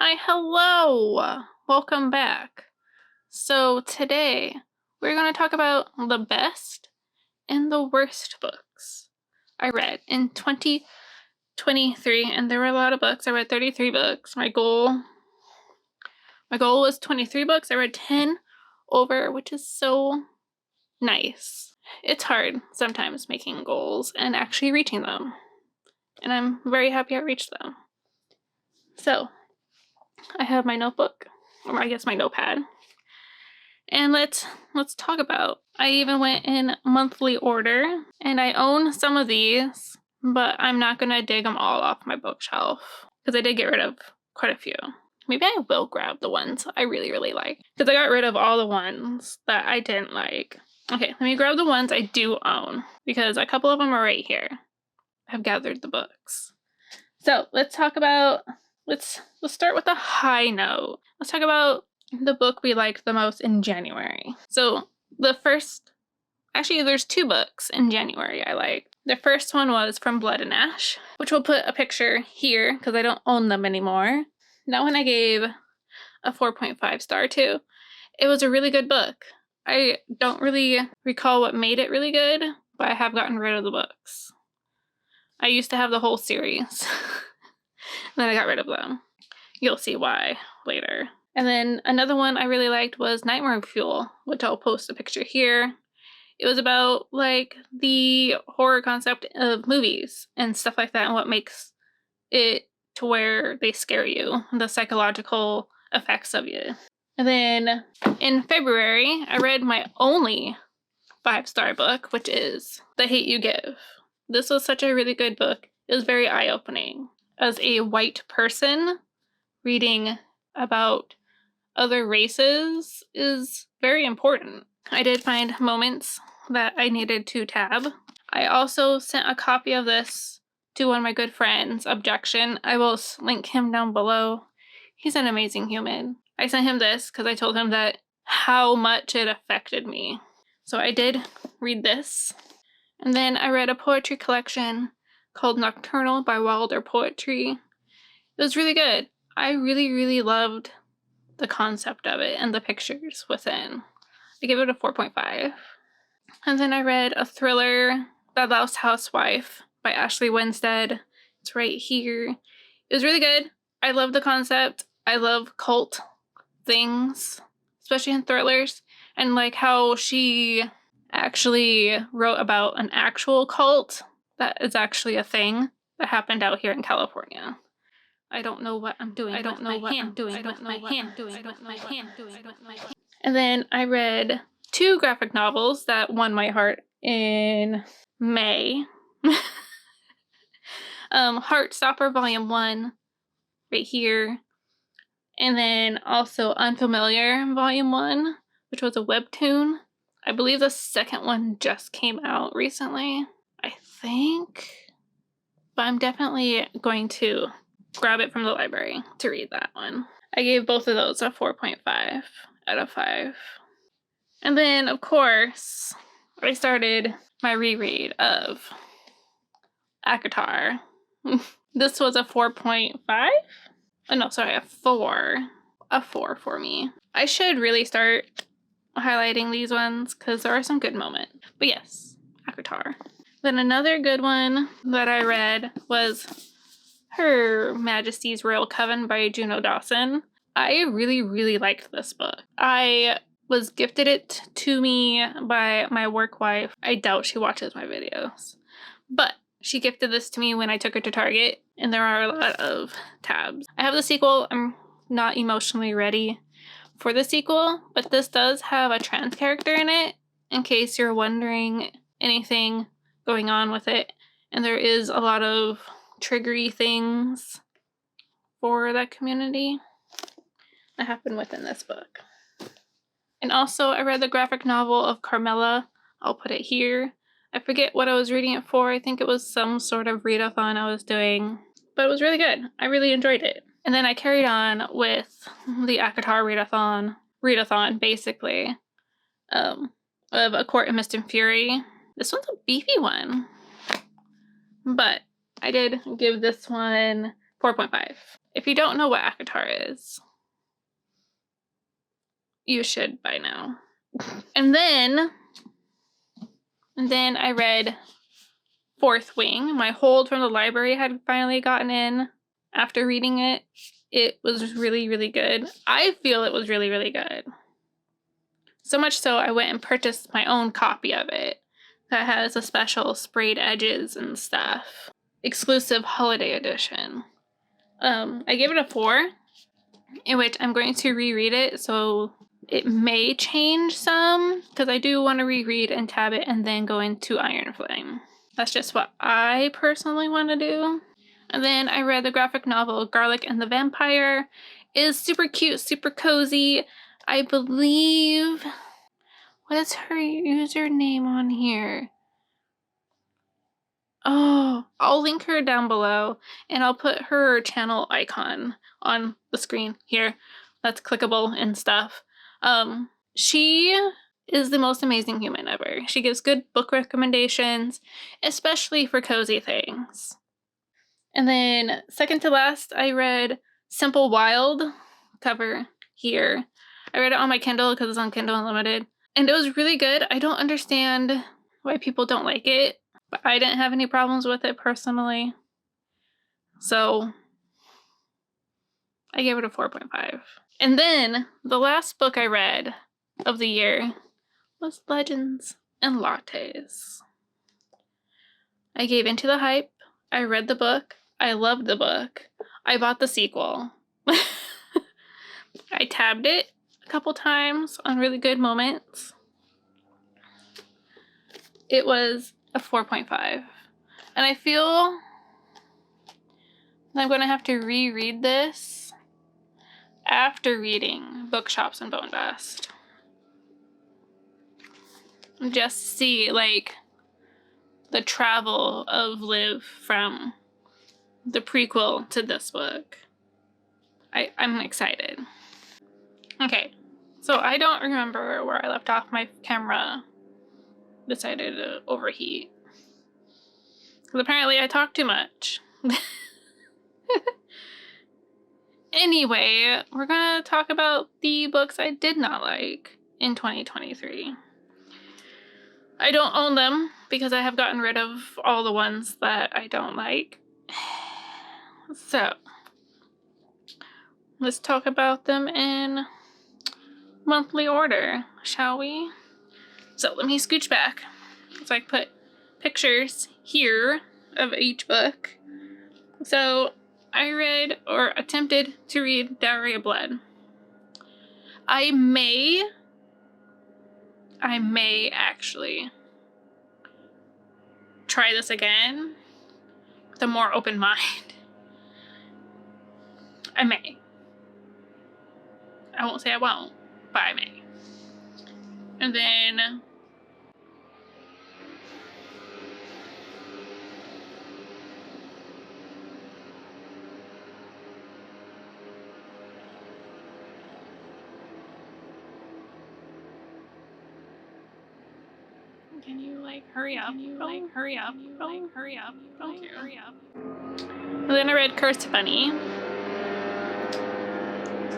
Why, hello! Welcome back. So today we're going to talk about the best and the worst books I read in 2023, and there were a lot of books. I read 33 books. My goal was 23 books. I read 10 over, which is so nice. It's hard sometimes making goals and actually reaching them, and I'm very happy I reached them. So I have my notebook, or I guess my notepad, and let's talk about. I even went in monthly order, and I own some of these, but I'm not gonna dig them all off my bookshelf because I did get rid of quite a few. Maybe I will grab the ones I really like, because I got rid of all the ones that I didn't like. Okay, let me grab the ones I do own, because a couple of them are right here. I have gathered the books. So let's talk about, let's start with a high note. Let's talk about the book we liked the most in January. So there's two books in January I liked. The first one was From Blood and Ash, which we'll put a picture here because I don't own them anymore. That one I gave a 4.5 star to. It was a really good book. I don't really recall what made it really good, but I have gotten rid of the books. I used to have the whole series. Then I got rid of them. You'll see why later. And then another one I really liked was Nightmare Fuel, which I'll post a picture here. It was about like the horror concept of movies and stuff like that, and what makes it to where they scare you, the psychological effects of you. And then in February, I read my only 5-star book, which is The Hate U Give. This was such a really good book. It was very eye-opening. As a white person, reading about other races is very important. I did find moments that I needed to tab. I also sent a copy of this to one of my good friends, Objection. I will link him down below. He's an amazing human. I sent him this because I told him that how much it affected me. So I did read this. And then I read a poetry collection called Nocturnal by Wilder Poetry. It was really good. I really loved the concept of it and the pictures within. I give it a 4.5. And then I read a thriller, The Lost Housewife by Ashley Winstead. It's right here. It was really good. I love the concept. I love cult things, especially in thrillers, and like how she actually wrote about an actual cult that is actually a thing that happened out here in California. I don't know what I'm doing. I don't know what I'm doing with my hand. And then I read 2 graphic novels that won my heart in May. Heartstopper Volume 1, right here. And then also Unfamiliar Volume 1, which was a webtoon. I believe the second one just came out recently, I think. But I'm definitely going to grab it from the library to read that one. I gave both of those a 4.5 out of 5. And then, of course, I started my reread of ACOTAR. This was a 4.5? Oh, no, sorry, a 4. A 4 for me. I should really start highlighting these ones because there are some good moments. But yes, ACOTAR. Then another good one that I read was Her Majesty's Royal Coven by Juno Dawson. I really liked this book. I was gifted it to me by my work wife. I doubt she watches my videos, but she gifted this to me when I took her to Target, and there are a lot of tabs. I have the sequel. I'm not emotionally ready for the sequel, but this does have a trans character in it, in case you're wondering anything going on with it. And there is a lot of triggery things for that community that happen within this book. And also, I read the graphic novel of Carmela. I'll put it here. I forget what I was reading it for. I think it was some sort of readathon I was doing, but it was really good. I really enjoyed it. And then I carried on with the ACOTAR readathon, basically, of A Court of Mist and Fury. This one's a beefy one, but I did give this one 4.5. If you don't know what ACOTAR is, you should by now. And then I read Fourth Wing. My hold from the library had finally gotten in after reading it. It was really, really good. I feel it was really, really good. So much so I went and purchased my own copy of it that has a special sprayed edges and stuff. Exclusive holiday edition. I gave it a 4, in which I'm going to reread it, so it may change some, because I do want to reread and tab it and then go into Iron Flame. That's just what I personally want to do. And then I read the graphic novel Garlic and the Vampire. It is super cute, super cozy. I believe... What is her username on here? Oh, I'll link her down below, and I'll put her channel icon on the screen here. That's clickable and stuff. She is the most amazing human ever. She gives good book recommendations, especially for cozy things. And then second to last, I read Simple Wild, cover here. I read it on my Kindle because it's on Kindle Unlimited. And it was really good. I don't understand why people don't like it, but I didn't have any problems with it personally. So I gave it a 4.5. And then the last book I read of the year was Legends and Lattes. I gave into the hype. I read the book. I loved the book. I bought the sequel. I tabbed it a couple times on really good moments. It was a 4.5. And I feel I'm going to have to reread this after reading Bookshops and Bone Dust. Just see, like, the travel of Liv from the prequel to this book. I'm excited. Okay, so I don't remember where I left off. My camera decided to overheat. Because apparently I talk too much. Anyway, we're gonna talk about the books I did not like in 2023. I don't own them because I have gotten rid of all the ones that I don't like. So, let's talk about them in monthly order, shall we? So let me scooch back. So I put pictures here of each book. So I read or attempted to read Diary of Blood. I may actually try this again with a more open mind. I may. I won't say I won't, but I may. And then can you like hurry up? Hurry up. Hurry up. And then I read Cursed Bunny.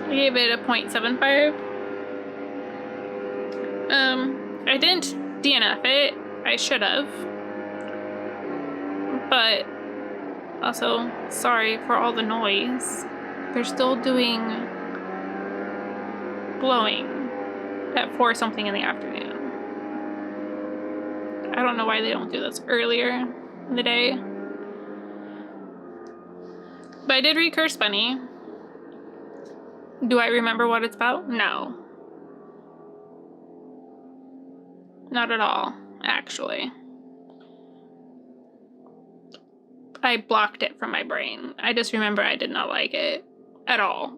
I gave it a 0.75. I didn't DNF it. I should have. But also, sorry for all the noise. They're still doing blowing at 4 something in the afternoon. I don't know why they don't do this earlier in the day. But I did read Cursed Bunny. Do I remember what it's about? No. Not at all, actually. I blocked it from my brain. I just remember I did not like it at all.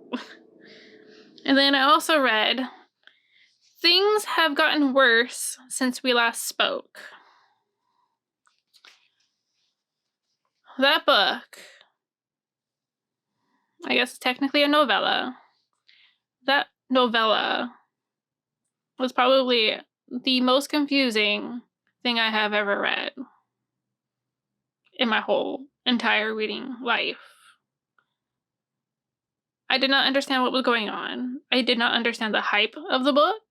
And then I also read Things Have Gotten Worse Since We Last Spoke. That book, I guess it's technically a novella. That novella was probably the most confusing thing I have ever read in my whole entire reading life. I did not understand what was going on. I did not understand the hype of the book.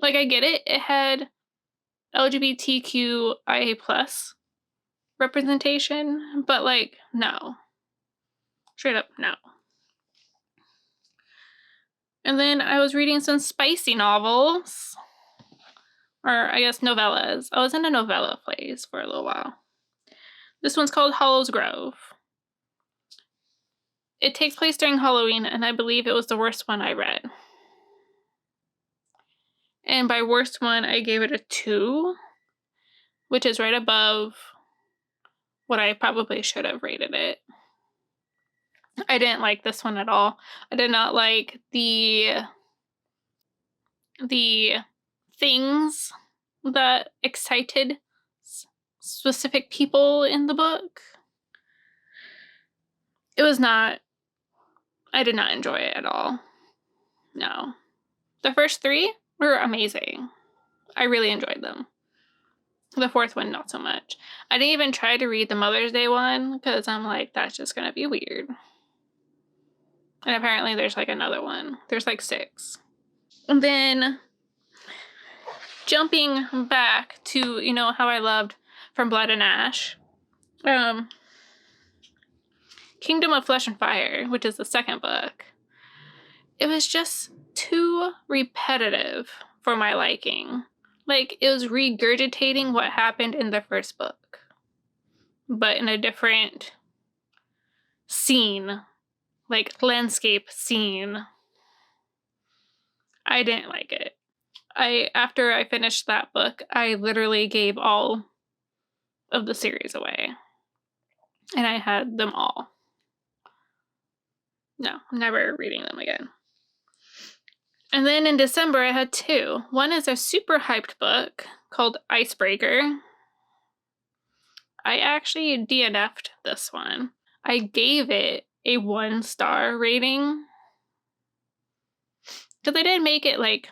Like, I get it. It had LGBTQIA+ representation, but like, no. Straight up, no. And then I was reading some spicy novels. Or I guess novellas. I was in a novella phase for a little while. This one's called Hollow's Grove. It takes place during Halloween, and I believe it was the worst one I read. And by worst one, I gave it a 2, which is right above what I probably should have rated it. I didn't like this one at all. I did not like the things that excited specific people in the book. It was not, I did not enjoy it at all. No. The first 3 were amazing. I really enjoyed them. The 4th one, not so much. I didn't even try to read the Mother's Day one because I'm like, that's just gonna be weird. And apparently there's like another one. There's like 6. And then jumping back to, you know, how I loved From Blood and Ash. Kingdom of Flesh and Fire, which is the second book. It was just too repetitive for my liking. Like, it was regurgitating what happened in the first book, but in a different scene, like landscape scene. I didn't like it. After I finished that book, I literally gave all of the series away. And I had them all. No, I'm never reading them again. And then in December, I had 2. One is a super hyped book called Icebreaker. I actually DNF'd this one. I gave it a 1-star rating. Because I did make it like,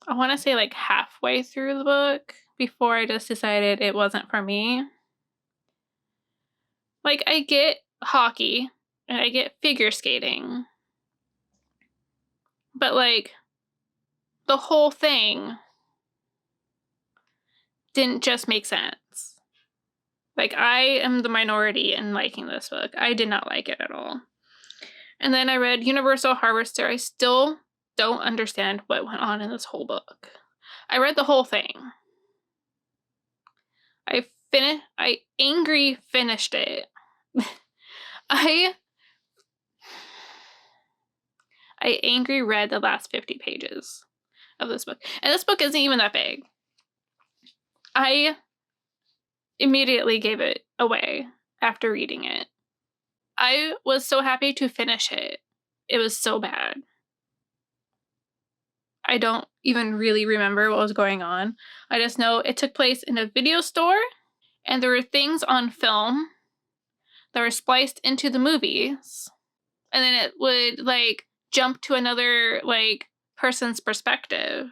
I want to say like halfway through the book before I just decided it wasn't for me. Like, I get hockey and I get figure skating. But like, the whole thing didn't just make sense. Like, I am the minority in liking this book. I did not like it at all. And then I read Universal Harvester. I still don't understand what went on in this whole book. I read the whole thing. I angry finished it. I angry read the last 50 pages of this book. And this book isn't even that big. I immediately gave it away after reading it. I was so happy to finish it. It was so bad. I don't even really remember what was going on. I just know it took place in a video store, and there were things on film that were spliced into the movies. And then it would like jump to another like person's perspective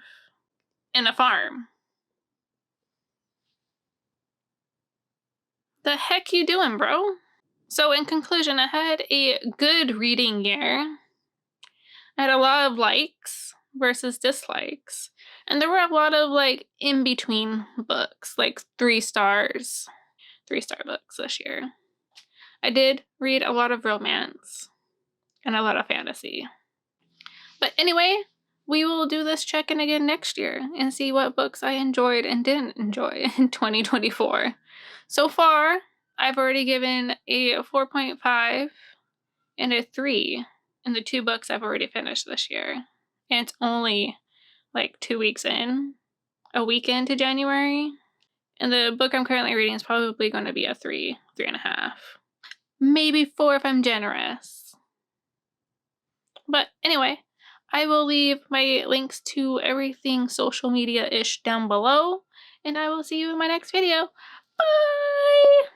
in a farm. The heck you doing, bro? So in conclusion, I had a good reading year. I had a lot of likes versus dislikes. And there were a lot of like in-between books, like 3 stars. 3-star books this year. I did read a lot of romance and a lot of fantasy. But anyway, we will do this check-in again next year and see what books I enjoyed and didn't enjoy in 2024. So far, I've already given a 4.5 and a 3 in the 2 books I've already finished this year. And it's only like 2 weeks in, a week into January. And the book I'm currently reading is probably going to be a 3.5. Maybe 4 if I'm generous. But anyway, I will leave my links to everything social media-ish down below. And I will see you in my next video. Bye!